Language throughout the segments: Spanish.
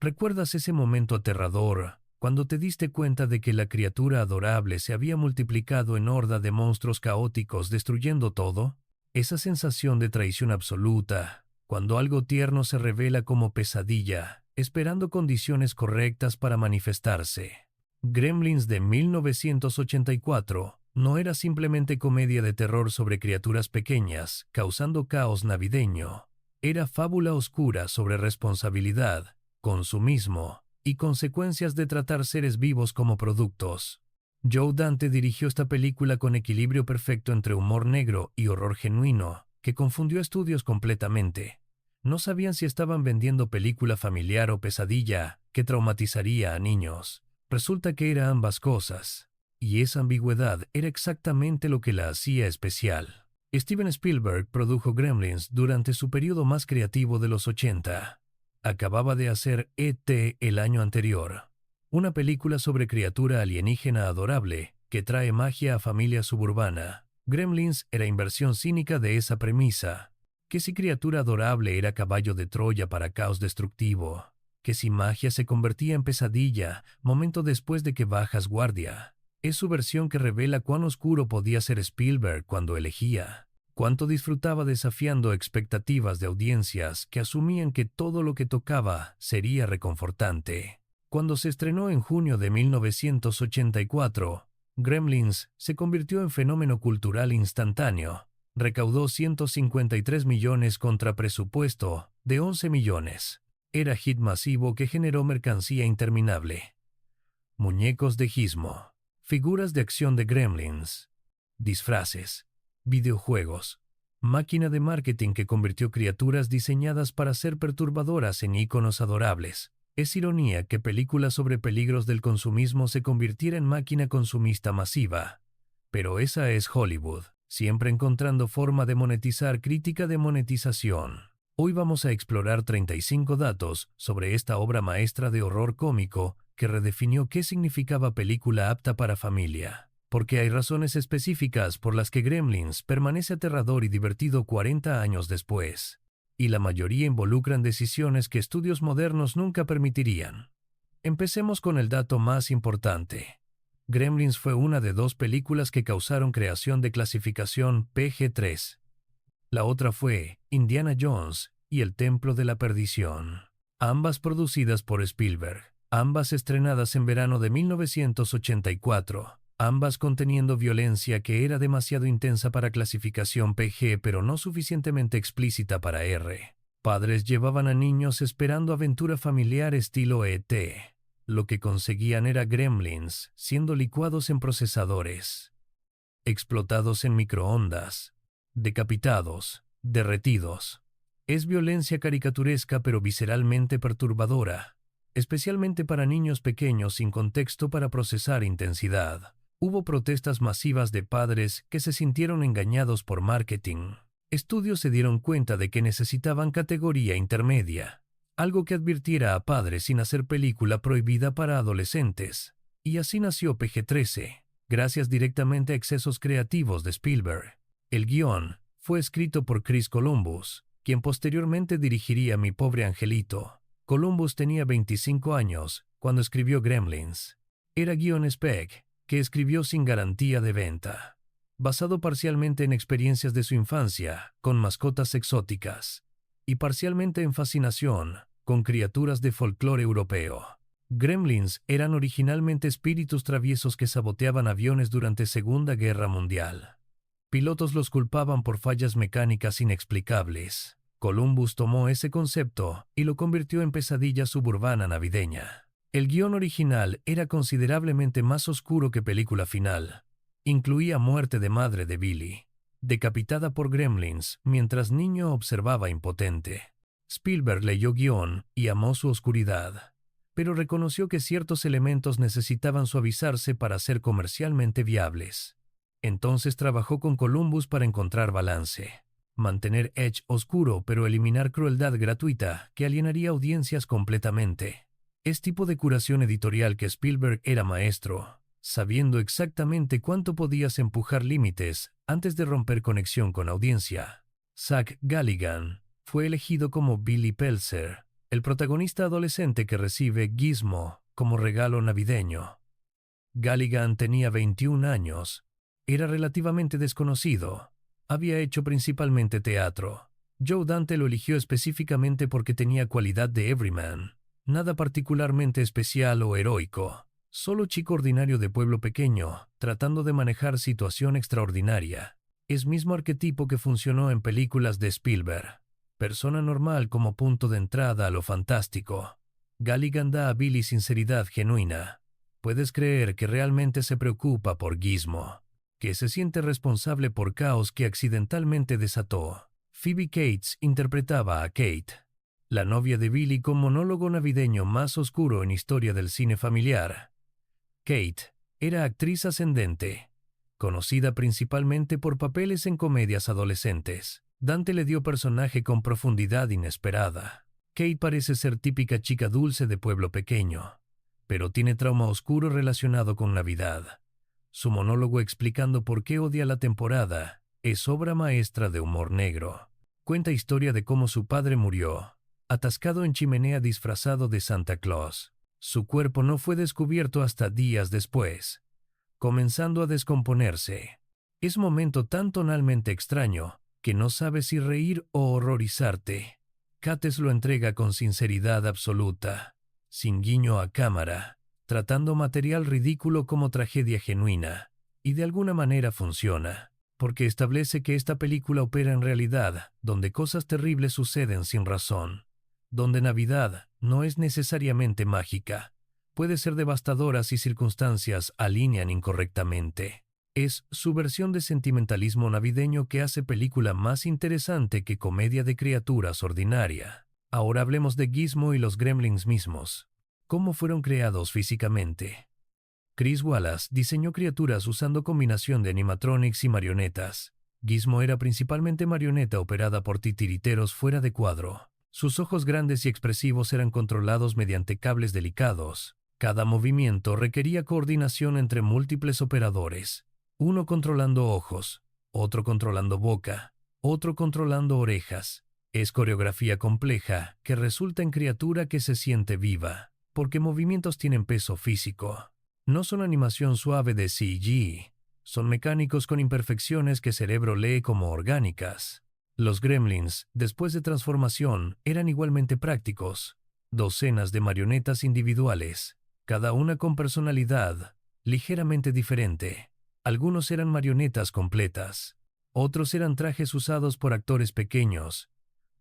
¿Recuerdas ese momento aterrador cuando te diste cuenta de que la criatura adorable se había multiplicado en horda de monstruos caóticos destruyendo todo? Esa sensación de traición absoluta, cuando algo tierno se revela como pesadilla, esperando condiciones correctas para manifestarse. Gremlins de 1984 no era simplemente comedia de terror sobre criaturas pequeñas, causando caos navideño. Era fábula oscura sobre responsabilidad, consumismo y consecuencias de tratar seres vivos como productos. Joe Dante dirigió esta película con equilibrio perfecto entre humor negro y horror genuino, que confundió estudios completamente. No sabían si estaban vendiendo película familiar o pesadilla que traumatizaría a niños. Resulta que era ambas cosas, y esa ambigüedad era exactamente lo que la hacía especial. Steven Spielberg produjo Gremlins durante su periodo más creativo de los 80. Acababa de hacer E.T. el año anterior, una película sobre criatura alienígena adorable que trae magia a familia suburbana. Gremlins era inversión cínica de esa premisa, que si criatura adorable era caballo de Troya para caos destructivo, que si magia se convertía en pesadilla momento después de que bajas guardia. Es su versión que revela cuán oscuro podía ser Spielberg cuando elegía. Cuánto disfrutaba desafiando expectativas de audiencias que asumían que todo lo que tocaba sería reconfortante. Cuando se estrenó en junio de 1984, Gremlins se convirtió en fenómeno cultural instantáneo. Recaudó 153 millones contra presupuesto de 11 millones. Era hit masivo que generó mercancía interminable. Muñecos de Gizmo, figuras de acción de Gremlins, disfraces, videojuegos, máquina de marketing que convirtió criaturas diseñadas para ser perturbadoras en íconos adorables. Es ironía que películas sobre peligros del consumismo se convirtiera en máquina consumista masiva. Pero esa es Hollywood, siempre encontrando forma de monetizar crítica de monetización. Hoy vamos a explorar 35 datos sobre esta obra maestra de horror cómico que redefinió qué significaba película apta para familia. Porque hay razones específicas por las que Gremlins permanece aterrador y divertido 40 años después. Y la mayoría involucran decisiones que estudios modernos nunca permitirían. Empecemos con el dato más importante. Gremlins fue una de 2 películas que causaron creación de clasificación PG-13. La otra fue Indiana Jones y el Templo de la Perdición. Ambas producidas por Spielberg. Ambas estrenadas en verano de 1984. Ambas conteniendo violencia que era demasiado intensa para clasificación PG pero no suficientemente explícita para R. Padres llevaban a niños esperando aventura familiar estilo E.T. Lo que conseguían era Gremlins siendo licuados en procesadores, explotados en microondas, decapitados, derretidos. Es violencia caricaturesca pero visceralmente perturbadora, especialmente para niños pequeños sin contexto para procesar intensidad. Hubo protestas masivas de padres que se sintieron engañados por marketing. Estudios se dieron cuenta de que necesitaban categoría intermedia, algo que advirtiera a padres sin hacer película prohibida para adolescentes. Y así nació PG-13, gracias directamente a excesos creativos de Spielberg. El guión fue escrito por Chris Columbus, quien posteriormente dirigiría Mi pobre angelito. Columbus tenía 25 años cuando escribió Gremlins. Era guión spec, que escribió sin garantía de venta, basado parcialmente en experiencias de su infancia, con mascotas exóticas, y parcialmente en fascinación, con criaturas de folclore europeo. Gremlins eran originalmente espíritus traviesos que saboteaban aviones durante Segunda Guerra Mundial. Pilotos los culpaban por fallas mecánicas inexplicables. Columbus tomó ese concepto y lo convirtió en pesadilla suburbana navideña. El guión original era considerablemente más oscuro que película final. Incluía muerte de madre de Billy, decapitada por Gremlins mientras niño observaba impotente. Spielberg leyó guión y amó su oscuridad, pero reconoció que ciertos elementos necesitaban suavizarse para ser comercialmente viables. Entonces trabajó con Columbus para encontrar balance. Mantener Edge oscuro pero eliminar crueldad gratuita que alienaría audiencias completamente. Es tipo de curación editorial que Spielberg era maestro, sabiendo exactamente cuánto podías empujar límites antes de romper conexión con audiencia. Zach Galligan fue elegido como Billy Peltzer, el protagonista adolescente que recibe Gizmo como regalo navideño. Galligan tenía 21 años. Era relativamente desconocido. Había hecho principalmente teatro. Joe Dante lo eligió específicamente porque tenía cualidad de everyman. Nada particularmente especial o heroico. Solo chico ordinario de pueblo pequeño, tratando de manejar situación extraordinaria. Es mismo arquetipo que funcionó en películas de Spielberg. Persona normal como punto de entrada a lo fantástico. Galligan da a Billy sinceridad genuina. Puedes creer que realmente se preocupa por Gizmo, que se siente responsable por caos que accidentalmente desató. Phoebe Cates interpretaba a Kate, la novia de Billy con monólogo navideño más oscuro en historia del cine familiar. Kate era actriz ascendente, conocida principalmente por papeles en comedias adolescentes. Dante le dio personaje con profundidad inesperada. Kate parece ser típica chica dulce de pueblo pequeño, pero tiene trauma oscuro relacionado con Navidad. Su monólogo explicando por qué odia la temporada es obra maestra de humor negro. Cuenta historia de cómo su padre murió, atascado en chimenea disfrazado de Santa Claus. Su cuerpo no fue descubierto hasta días después, comenzando a descomponerse. Es momento tan tonalmente extraño que no sabes si reír o horrorizarte. Cates lo entrega con sinceridad absoluta, sin guiño a cámara, tratando material ridículo como tragedia genuina, y de alguna manera funciona, porque establece que esta película opera en realidad, donde cosas terribles suceden sin razón, donde Navidad no es necesariamente mágica, puede ser devastadora si circunstancias alinean incorrectamente. Es su versión de sentimentalismo navideño que hace película más interesante que comedia de criaturas ordinaria. Ahora hablemos de Gizmo y los Gremlins mismos. ¿Cómo fueron creados físicamente? Chris Wallace diseñó criaturas usando combinación de animatronics y marionetas. Gizmo era principalmente marioneta operada por titiriteros fuera de cuadro. Sus ojos grandes y expresivos eran controlados mediante cables delicados. Cada movimiento requería coordinación entre múltiples operadores. Uno controlando ojos, otro controlando boca, otro controlando orejas. Es coreografía compleja que resulta en criatura que se siente viva, porque movimientos tienen peso físico. No son animación suave de CG, son mecánicos con imperfecciones que cerebro lee como orgánicas. Los Gremlins, después de transformación, eran igualmente prácticos. Docenas de marionetas individuales, cada una con personalidad ligeramente diferente. Algunos eran marionetas completas, otros eran trajes usados por actores pequeños.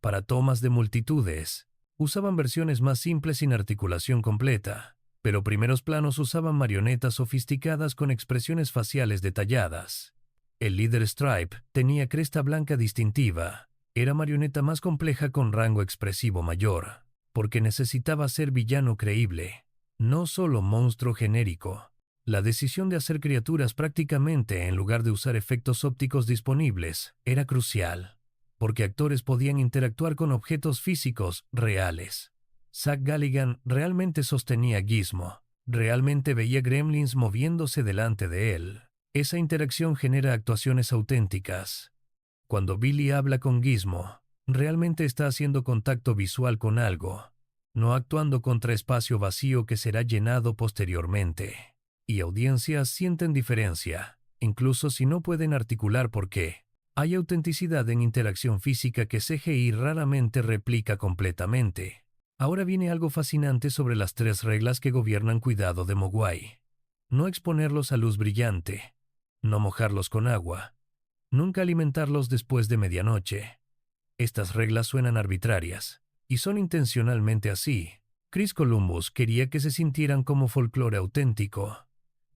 Para tomas de multitudes, usaban versiones más simples sin articulación completa, pero primeros planos usaban marionetas sofisticadas con expresiones faciales detalladas. El líder Stripe tenía cresta blanca distintiva, era marioneta más compleja con rango expresivo mayor, porque necesitaba ser villano creíble, no solo monstruo genérico. La decisión de hacer criaturas prácticamente en lugar de usar efectos ópticos disponibles era crucial, porque actores podían interactuar con objetos físicos reales. Zach Galligan realmente sostenía Gizmo, realmente veía gremlins moviéndose delante de él. Esa interacción genera actuaciones auténticas. Cuando Billy habla con Gizmo, realmente está haciendo contacto visual con algo, no actuando contra espacio vacío que será llenado posteriormente. Y audiencias sienten diferencia, incluso si no pueden articular por qué. Hay autenticidad en interacción física que CGI raramente replica completamente. Ahora viene algo fascinante sobre las 3 reglas que gobiernan cuidado de Mogwai. No exponerlos a luz brillante, no mojarlos con agua, nunca alimentarlos después de medianoche. Estas reglas suenan arbitrarias, y son intencionalmente así. Chris Columbus quería que se sintieran como folclore auténtico,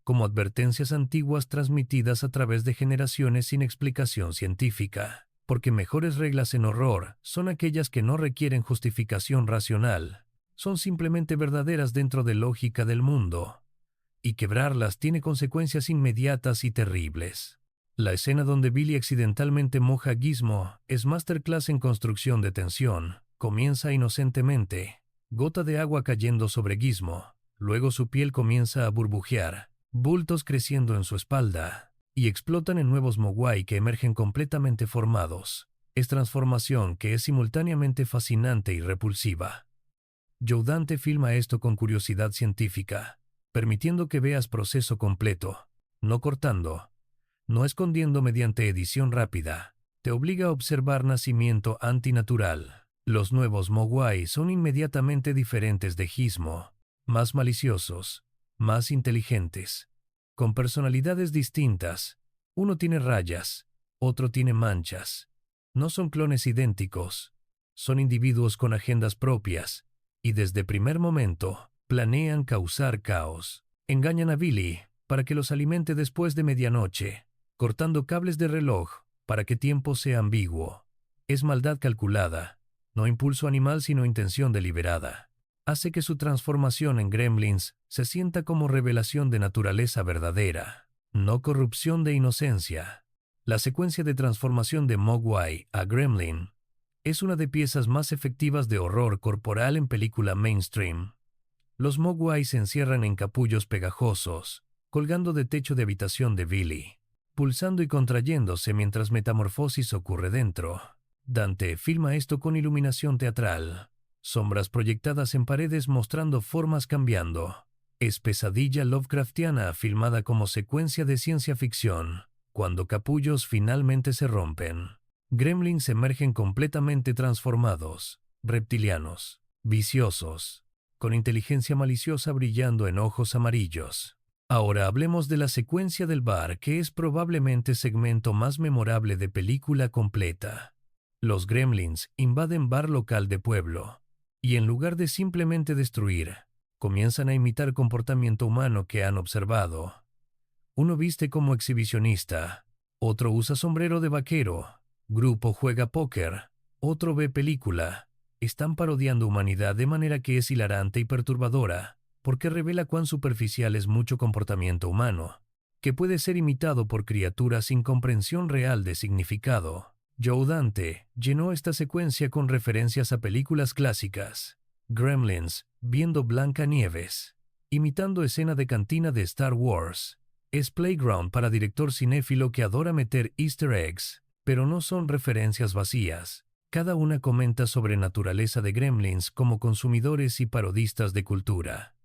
como advertencias antiguas transmitidas a través de generaciones sin explicación científica, porque mejores reglas en horror son aquellas que no requieren justificación racional, son simplemente verdaderas dentro de lógica del mundo, y quebrarlas tiene consecuencias inmediatas y terribles. La escena donde Billy accidentalmente moja a Gizmo es masterclass en construcción de tensión. Comienza inocentemente, gota de agua cayendo sobre Gizmo, luego su piel comienza a burbujear, bultos creciendo en su espalda, y explotan en nuevos Mogwai que emergen completamente formados. Es transformación que es simultáneamente fascinante y repulsiva. Joe Dante filma esto con curiosidad científica, permitiendo que veas proceso completo, no cortando, no escondiendo mediante edición rápida. Te obliga a observar nacimiento antinatural. Los nuevos Mogwai son inmediatamente diferentes de Gizmo, más maliciosos, más inteligentes, con personalidades distintas. Uno tiene rayas, otro tiene manchas. No son clones idénticos, son individuos con agendas propias, y desde primer momento planean causar caos. Engañan a Billy para que los alimente después de medianoche, cortando cables de reloj para que tiempo sea ambiguo. Es maldad calculada, no impulso animal sino intención deliberada. Hace que su transformación en gremlins se sienta como revelación de naturaleza verdadera, no corrupción de inocencia. La secuencia de transformación de Mogwai a gremlin es una de piezas más efectivas de horror corporal en película mainstream. Los Mogwai se encierran en capullos pegajosos, colgando de techo de habitación de Billy, pulsando y contrayéndose mientras metamorfosis ocurre dentro. Dante filma esto con iluminación teatral, sombras proyectadas en paredes mostrando formas cambiando. Es pesadilla Lovecraftiana filmada como secuencia de ciencia ficción, cuando capullos finalmente se rompen. Gremlins emergen completamente transformados, reptilianos, viciosos, con inteligencia maliciosa brillando en ojos amarillos. Ahora hablemos de la secuencia del bar, que es probablemente segmento más memorable de película completa. Los gremlins invaden bar local de pueblo, y en lugar de simplemente destruir, comienzan a imitar comportamiento humano que han observado. Uno viste como exhibicionista, otro usa sombrero de vaquero, grupo juega póker, otro ve película. Están parodiando humanidad de manera que es hilarante y perturbadora, porque revela cuán superficial es mucho comportamiento humano, que puede ser imitado por criaturas sin comprensión real de significado. Joe Dante llenó esta secuencia con referencias a películas clásicas. Gremlins, viendo Blancanieves, imitando escena de cantina de Star Wars. Es Playground para director cinéfilo que adora meter easter eggs, pero no son referencias vacías. Cada una comenta sobre naturaleza de gremlins como consumidores y parodistas de cultura.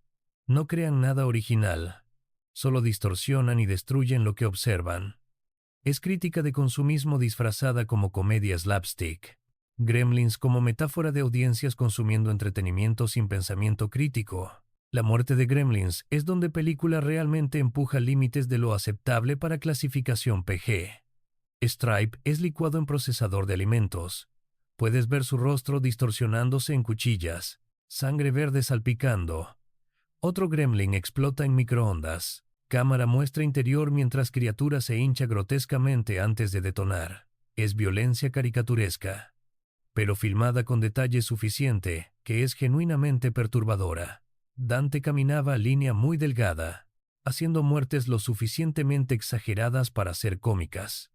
No crean nada original, solo distorsionan y destruyen lo que observan. Es crítica de consumismo disfrazada como comedia slapstick. Gremlins como metáfora de audiencias consumiendo entretenimiento sin pensamiento crítico. La muerte de Gremlins es donde película realmente empuja límites de lo aceptable para clasificación PG. Stripe es licuado en procesador de alimentos. Puedes ver su rostro distorsionándose en cuchillas, sangre verde salpicando. Otro gremlin explota en microondas. Cámara muestra interior mientras criatura se hincha grotescamente antes de detonar. Es violencia caricaturesca, pero filmada con detalle suficiente, que es genuinamente perturbadora. Dante caminaba línea muy delgada, haciendo muertes lo suficientemente exageradas para ser cómicas,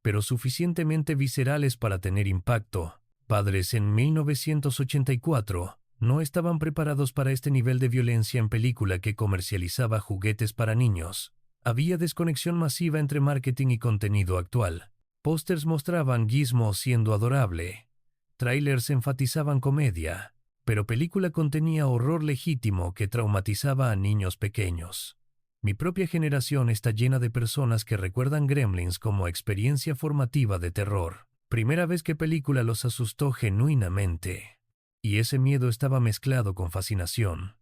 pero suficientemente viscerales para tener impacto. Padres en 1984 no estaban preparados para este nivel de violencia en película que comercializaba juguetes para niños. Había desconexión masiva entre marketing y contenido actual. Pósters mostraban Gizmo siendo adorable. Trailers enfatizaban comedia, pero película contenía horror legítimo que traumatizaba a niños pequeños. Mi propia generación está llena de personas que recuerdan Gremlins como experiencia formativa de terror. Primera vez que película los asustó genuinamente. Y ese miedo estaba mezclado con fascinación.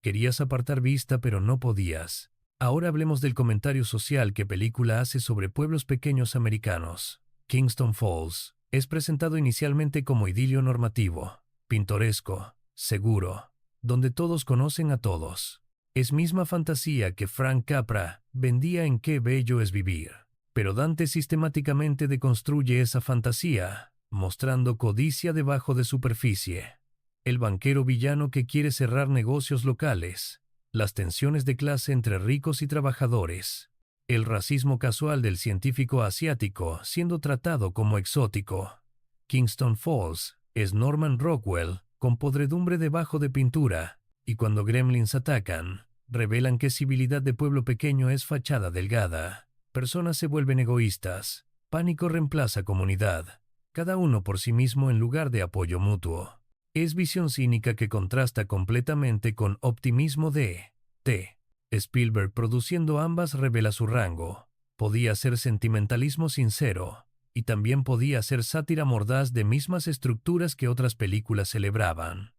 Querías apartar vista pero no podías. Ahora hablemos del comentario social que película hace sobre pueblos pequeños americanos. Kingston Falls es presentado inicialmente como idilio normativo, pintoresco, seguro, donde todos conocen a todos. Es misma fantasía que Frank Capra vendía en Qué bello es vivir. Pero Dante sistemáticamente deconstruye esa fantasía, mostrando codicia debajo de superficie. El banquero villano que quiere cerrar negocios locales, las tensiones de clase entre ricos y trabajadores, el racismo casual del científico asiático siendo tratado como exótico. Kingston Falls es Norman Rockwell con podredumbre debajo de pintura, y cuando gremlins atacan, revelan que civilidad de pueblo pequeño es fachada delgada. Personas se vuelven egoístas, pánico reemplaza comunidad, cada uno por sí mismo en lugar de apoyo mutuo. Es visión cínica que contrasta completamente con optimismo de T. Spielberg, produciendo ambas, revela su rango. Podía ser sentimentalismo sincero, y también podía ser sátira mordaz de mismas estructuras que otras películas celebraban.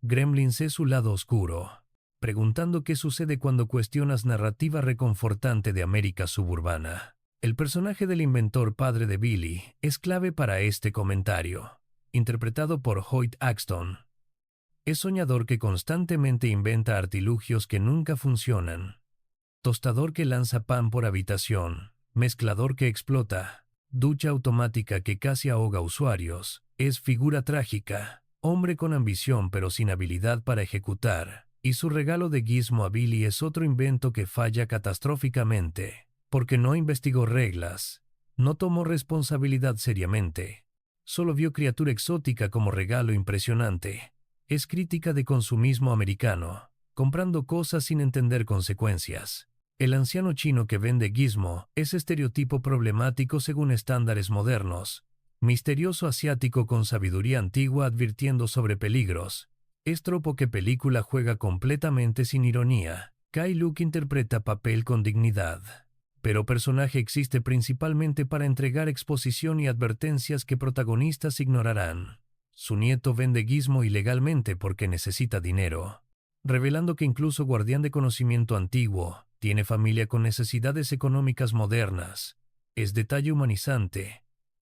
Gremlins es su lado oscuro, preguntando qué sucede cuando cuestionas narrativa reconfortante de América suburbana. El personaje del inventor padre de Billy es clave para este comentario, interpretado por Hoyt Axton. Es soñador que constantemente inventa artilugios que nunca funcionan. Tostador que lanza pan por habitación, mezclador que explota, ducha automática que casi ahoga usuarios, es figura trágica, hombre con ambición pero sin habilidad para ejecutar, y su regalo de Gizmo a Billy es otro invento que falla catastróficamente, porque no investigó reglas, no tomó responsabilidad seriamente, solo vio criatura exótica como regalo impresionante. Es crítica de consumismo americano, comprando cosas sin entender consecuencias. El anciano chino que vende Gizmo es estereotipo problemático según estándares modernos. Misterioso asiático con sabiduría antigua advirtiendo sobre peligros. Es tropo que película juega completamente sin ironía. Kai Luke interpreta papel con dignidad. Pero personaje existe principalmente para entregar exposición y advertencias que protagonistas ignorarán. Su nieto vende Gizmo ilegalmente porque necesita dinero, revelando que incluso guardián de conocimiento antiguo tiene familia con necesidades económicas modernas. Es detalle humanizante,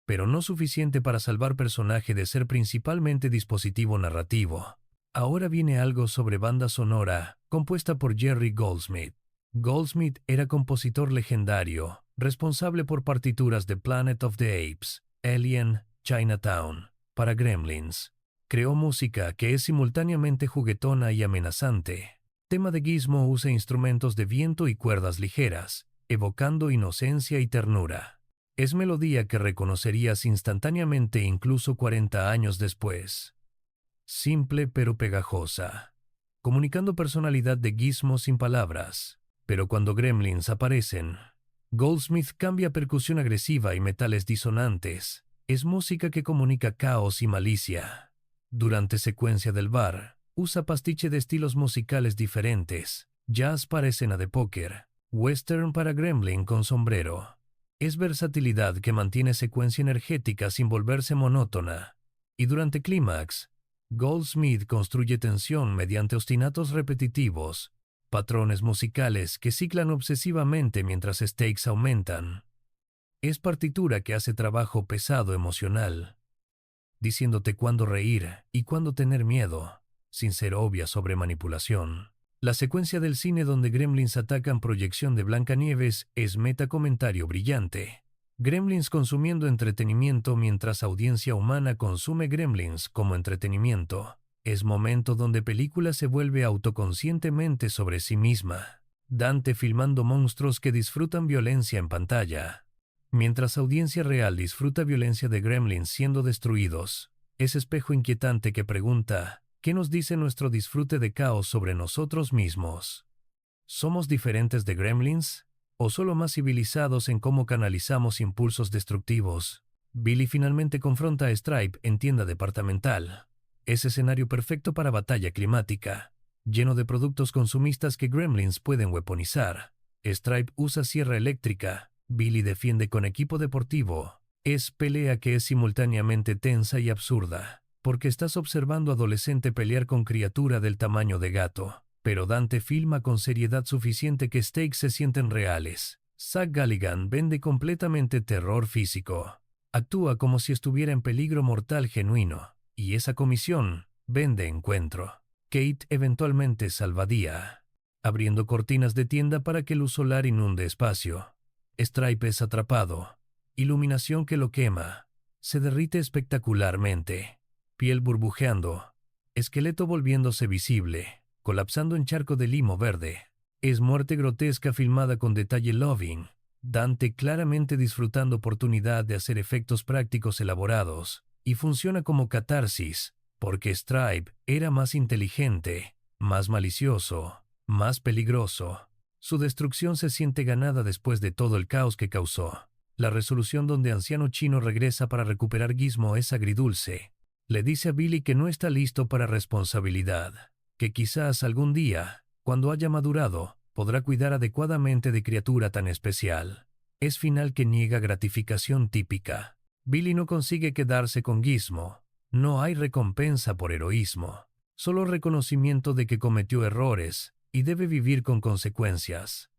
pero no suficiente para salvar personaje de ser principalmente dispositivo narrativo. Ahora viene algo sobre banda sonora, compuesta por Jerry Goldsmith. Goldsmith era compositor legendario, responsable por partituras de Planet of the Apes, Alien, Chinatown. Para Gremlins, creó música que es simultáneamente juguetona y amenazante. Tema de Gizmo usa instrumentos de viento y cuerdas ligeras, evocando inocencia y ternura. Es melodía que reconocerías instantáneamente incluso 40 años después. Simple pero pegajosa, comunicando personalidad de Gizmo sin palabras. Pero cuando Gremlins aparecen, Goldsmith cambia percusión agresiva y metales disonantes. Es música que comunica caos y malicia. Durante secuencia del bar, usa pastiche de estilos musicales diferentes, jazz para escena de póker, western para gremlin con sombrero. Es versatilidad que mantiene secuencia energética sin volverse monótona. Y durante clímax, Goldsmith construye tensión mediante ostinatos repetitivos, patrones musicales que ciclan obsesivamente mientras stakes aumentan. Es partitura que hace trabajo pesado emocional, diciéndote cuándo reír y cuándo tener miedo, sin ser obvia sobre manipulación. La secuencia del cine donde Gremlins atacan proyección de Blancanieves es metacomentario brillante. Gremlins consumiendo entretenimiento mientras audiencia humana consume Gremlins como entretenimiento. Es momento donde película se vuelve autoconscientemente sobre sí misma. Dante filmando monstruos que disfrutan violencia en pantalla. Mientras audiencia real disfruta violencia de Gremlins siendo destruidos, es espejo inquietante que pregunta, ¿qué nos dice nuestro disfrute de caos sobre nosotros mismos? ¿Somos diferentes de Gremlins? ¿O solo más civilizados en cómo canalizamos impulsos destructivos? Billy finalmente confronta a Stripe en tienda departamental. Es escenario perfecto para batalla climática, lleno de productos consumistas que Gremlins pueden weaponizar. Stripe usa sierra eléctrica. Billy defiende con equipo deportivo. Es pelea que es simultáneamente tensa y absurda, porque estás observando adolescente pelear con criatura del tamaño de gato. Pero Dante filma con seriedad suficiente que stakes se sienten reales. Zach Galligan vende completamente terror físico. Actúa como si estuviera en peligro mortal genuino, y esa comisión vende encuentro. Kate eventualmente salva día, abriendo cortinas de tienda para que luz solar inunde espacio. Stripe es atrapado. Iluminación que lo quema. Se derrite espectacularmente. Piel burbujeando. Esqueleto volviéndose visible, colapsando en charco de limo verde. Es muerte grotesca filmada con detalle loving. Dante claramente disfrutando oportunidad de hacer efectos prácticos elaborados. Y funciona como catarsis, porque Stripe era más inteligente, más malicioso, más peligroso. Su destrucción se siente ganada después de todo el caos que causó. La resolución donde anciano chino regresa para recuperar Gizmo es agridulce. Le dice a Billy que no está listo para responsabilidad, que quizás algún día, cuando haya madurado, podrá cuidar adecuadamente de criatura tan especial. Es final que niega gratificación típica. Billy no consigue quedarse con Gizmo. No hay recompensa por heroísmo, solo reconocimiento de que cometió errores y debe vivir con consecuencias.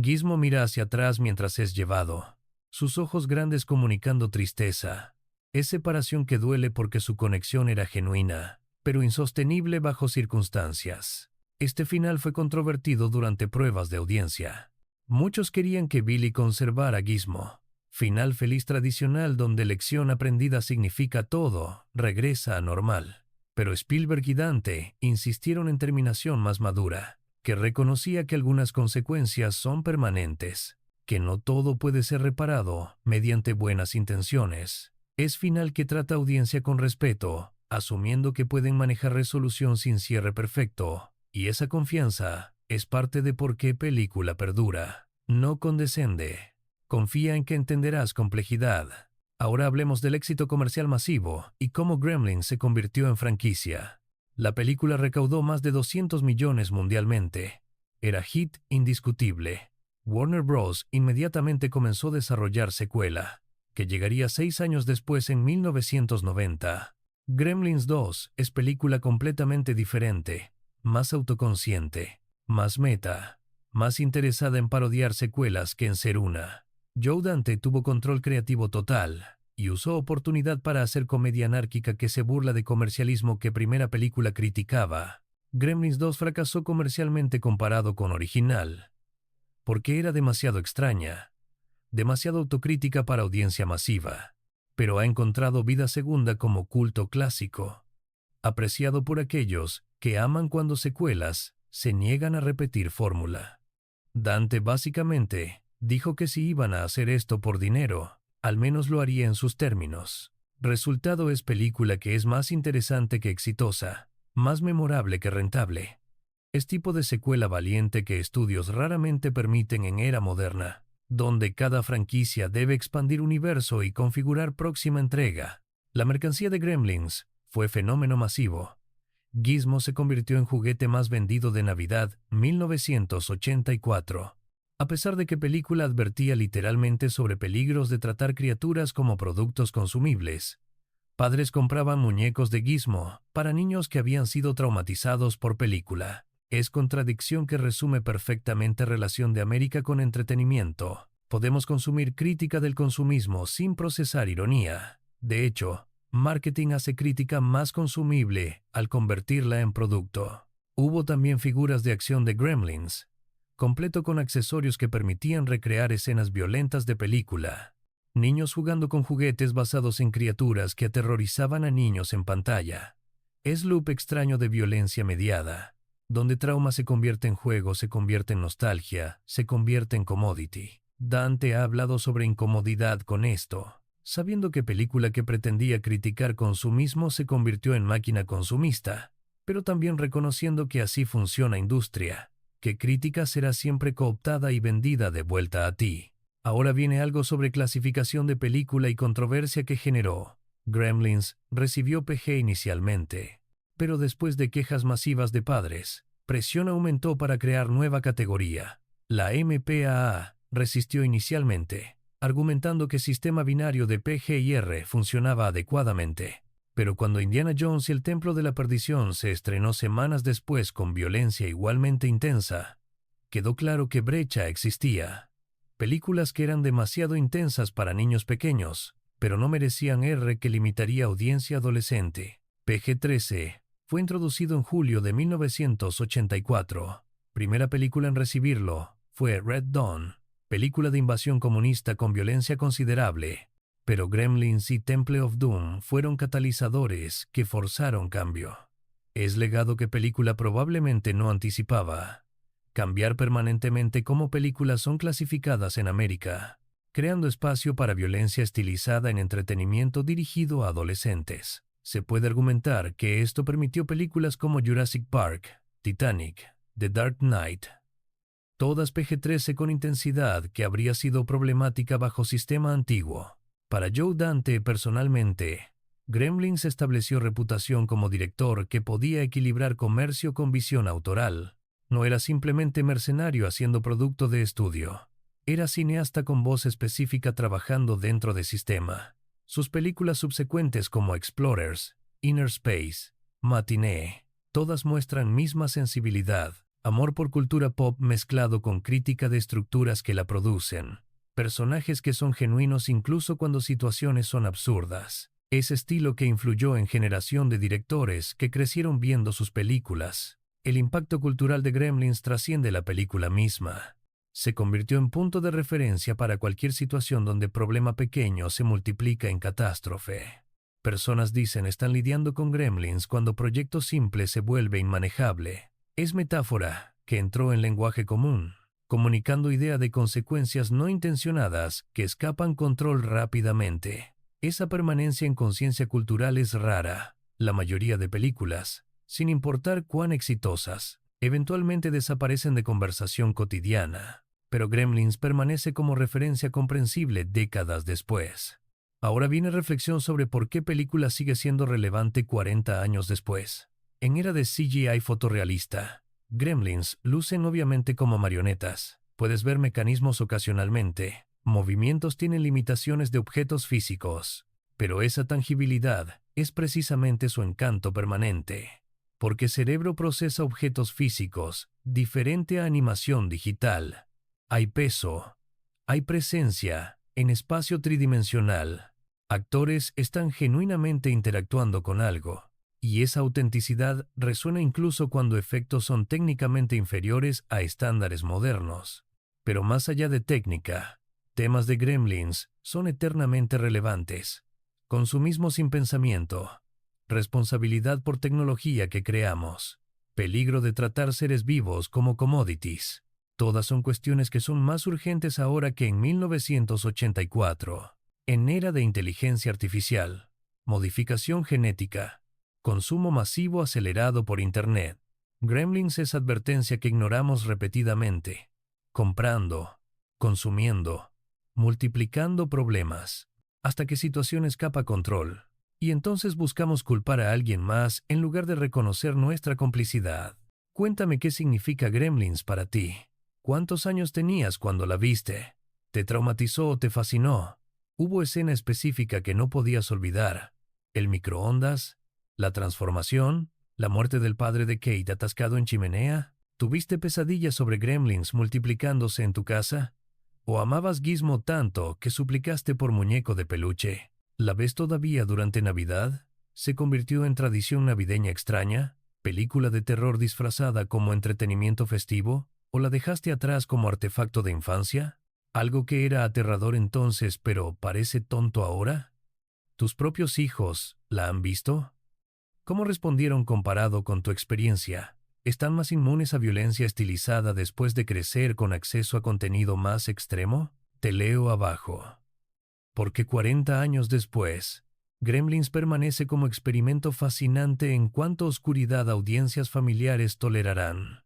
Gizmo mira hacia atrás mientras es llevado, sus ojos grandes comunicando tristeza. Es separación que duele porque su conexión era genuina, pero insostenible bajo circunstancias. Este final fue controvertido durante pruebas de audiencia. Muchos querían que Billy conservara a Gizmo. Final feliz tradicional donde lección aprendida significa todo, regresa a normal. Pero Spielberg y Dante insistieron en terminación más madura, que reconocía que algunas consecuencias son permanentes, que no todo puede ser reparado mediante buenas intenciones. Es final que trata audiencia con respeto, asumiendo que pueden manejar resolución sin cierre perfecto, y esa confianza es parte de por qué película perdura. No condescende. Confía en que entenderás complejidad. Ahora hablemos del éxito comercial masivo y cómo Gremlins se convirtió en franquicia. La película recaudó más de 200 millones mundialmente. Era hit indiscutible. Warner Bros. Inmediatamente comenzó a desarrollar secuela, que llegaría 6 años después en 1990. Gremlins 2 es película completamente diferente, más autoconsciente, más meta, más interesada en parodiar secuelas que en ser una. Joe Dante tuvo control creativo total y usó oportunidad para hacer comedia anárquica que se burla de comercialismo que primera película criticaba. Gremlins 2 fracasó comercialmente comparado con original, porque era demasiado extraña, demasiado autocrítica para audiencia masiva, pero ha encontrado vida segunda como culto clásico, apreciado por aquellos que aman cuando secuelas se niegan a repetir fórmula. Dante básicamente dijo que si iban a hacer esto por dinero, al menos lo haría en sus términos. Resultado es película que es más interesante que exitosa, más memorable que rentable. Es tipo de secuela valiente que estudios raramente permiten en era moderna, donde cada franquicia debe expandir universo y configurar próxima entrega. La mercancía de Gremlins fue fenómeno masivo. Gizmo se convirtió en juguete más vendido de Navidad 1984. A pesar de que película advertía literalmente sobre peligros de tratar criaturas como productos consumibles, padres compraban muñecos de Gizmo para niños que habían sido traumatizados por película. Es contradicción que resume perfectamente relación de América con entretenimiento. Podemos consumir crítica del consumismo sin procesar ironía. De hecho, marketing hace crítica más consumible al convertirla en producto. Hubo también figuras de acción de Gremlins, completo con accesorios que permitían recrear escenas violentas de película. Niños jugando con juguetes basados en criaturas que aterrorizaban a niños en pantalla. Es loop extraño de violencia mediada, donde trauma se convierte en juego, se convierte en nostalgia, se convierte en commodity. Dante ha hablado sobre incomodidad con esto, sabiendo que película que pretendía criticar consumismo se convirtió en máquina consumista, pero también reconociendo que así funciona industria, que crítica será siempre cooptada y vendida de vuelta a ti. Ahora viene algo sobre clasificación de película y controversia que generó. Gremlins recibió PG inicialmente, pero después de quejas masivas de padres, presión aumentó para crear nueva categoría. La MPAA resistió inicialmente, argumentando que sistema binario de PG y R funcionaba adecuadamente. Pero cuando Indiana Jones y el Templo de la Perdición se estrenó semanas después con violencia igualmente intensa, quedó claro que brecha existía. Películas que eran demasiado intensas para niños pequeños, pero no merecían R que limitaría audiencia adolescente. PG-13 fue introducido en julio de 1984. Primera película en recibirlo fue Red Dawn, película de invasión comunista con violencia considerable. Pero Gremlins y Temple of Doom fueron catalizadores que forzaron cambio. Es legado que película probablemente no anticipaba. Cambiar permanentemente cómo películas son clasificadas en América, creando espacio para violencia estilizada en entretenimiento dirigido a adolescentes. Se puede argumentar que esto permitió películas como Jurassic Park, Titanic, The Dark Knight, todas PG-13 con intensidad que habría sido problemática bajo sistema antiguo. Para Joe Dante personalmente, Gremlins estableció reputación como director que podía equilibrar comercio con visión autoral. No era simplemente mercenario haciendo producto de estudio. Era cineasta con voz específica trabajando dentro del sistema. Sus películas subsecuentes como Explorers, Inner Space, Matinee, todas muestran misma sensibilidad, amor por cultura pop mezclado con crítica de estructuras que la producen. Personajes que son genuinos incluso cuando situaciones son absurdas. Ese estilo que influyó en generación de directores que crecieron viendo sus películas. El impacto cultural de Gremlins trasciende la película misma. Se convirtió en punto de referencia para cualquier situación donde problema pequeño se multiplica en catástrofe. Personas dicen están lidiando con Gremlins cuando proyecto simple se vuelve inmanejable. Es metáfora que entró en lenguaje común, comunicando idea de consecuencias no intencionadas que escapan control rápidamente. Esa permanencia en conciencia cultural es rara. La mayoría de películas, sin importar cuán exitosas, eventualmente desaparecen de conversación cotidiana, pero Gremlins permanece como referencia comprensible décadas después. Ahora viene reflexión sobre por qué película sigue siendo relevante 40 años después. En era de CGI fotorrealista, Gremlins lucen obviamente como marionetas. Puedes ver mecanismos ocasionalmente. Movimientos tienen limitaciones de objetos físicos, pero esa tangibilidad es precisamente su encanto permanente. Porque cerebro procesa objetos físicos, diferente a animación digital. Hay peso, hay presencia, en espacio tridimensional. Actores están genuinamente interactuando con algo, y esa autenticidad resuena incluso cuando efectos son técnicamente inferiores a estándares modernos. Pero más allá de técnica, temas de Gremlins son eternamente relevantes. Consumismo sin pensamiento. Responsabilidad por tecnología que creamos. Peligro de tratar seres vivos como commodities. Todas son cuestiones que son más urgentes ahora que en 1984. En era de inteligencia artificial, modificación genética, consumo masivo acelerado por Internet. Gremlins es advertencia que ignoramos repetidamente. Comprando, consumiendo, multiplicando problemas, hasta que situación escapa control. Y entonces buscamos culpar a alguien más en lugar de reconocer nuestra complicidad. Cuéntame qué significa Gremlins para ti. ¿Cuántos años tenías cuando la viste? ¿Te traumatizó o te fascinó? ¿Hubo escena específica que no podías olvidar? ¿El microondas? ¿La transformación? ¿La muerte del padre de Kate atascado en chimenea? ¿Tuviste pesadillas sobre Gremlins multiplicándose en tu casa? ¿O amabas Gizmo tanto que suplicaste por muñeco de peluche? ¿La ves todavía durante Navidad? ¿Se convirtió en tradición navideña extraña? ¿Película de terror disfrazada como entretenimiento festivo? ¿O la dejaste atrás como artefacto de infancia? ¿Algo que era aterrador entonces pero parece tonto ahora? ¿Tus propios hijos la han visto? ¿Cómo respondieron comparado con tu experiencia? ¿Están más inmunes a violencia estilizada después de crecer con acceso a contenido más extremo? Te leo abajo. Porque 40 años después, Gremlins permanece como experimento fascinante en cuánta oscuridad audiencias familiares tolerarán.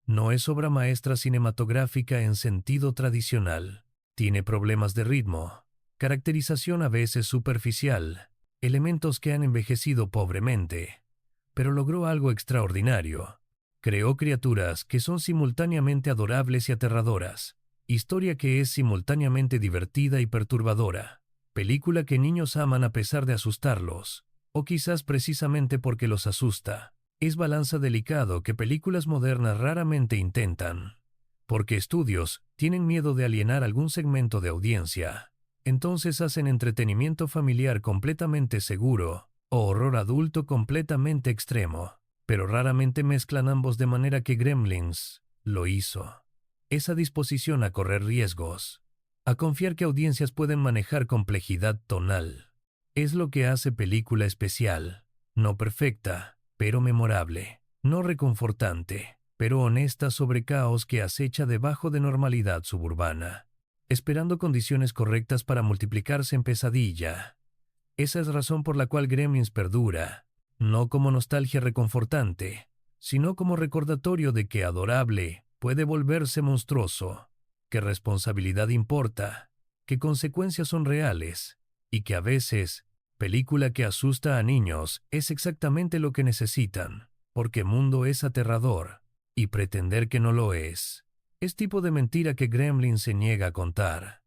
No es obra maestra cinematográfica en sentido tradicional. Tiene problemas de ritmo, caracterización a veces superficial, elementos que han envejecido pobremente, pero logró algo extraordinario. Creó criaturas que son simultáneamente adorables y aterradoras, historia que es simultáneamente divertida y perturbadora, película que niños aman a pesar de asustarlos, o quizás precisamente porque los asusta. Es balanza delicado que películas modernas raramente intentan, porque estudios tienen miedo de alienar algún segmento de audiencia. Entonces hacen entretenimiento familiar completamente seguro o horror adulto completamente extremo, pero raramente mezclan ambos de manera que Gremlins lo hizo. Esa disposición a correr riesgos, a confiar que audiencias pueden manejar complejidad tonal, es lo que hace película especial, no perfecta, pero memorable, no reconfortante, pero honesta sobre caos que acecha debajo de normalidad suburbana, esperando condiciones correctas para multiplicarse en pesadilla. Esa es razón por la cual Gremlins perdura, no como nostalgia reconfortante, sino como recordatorio de que adorable puede volverse monstruoso, que responsabilidad importa, que consecuencias son reales, y que a veces película que asusta a niños es exactamente lo que necesitan, porque Mundo es aterrador, y pretender que no lo es tipo de mentira que Gremlin se niega a contar.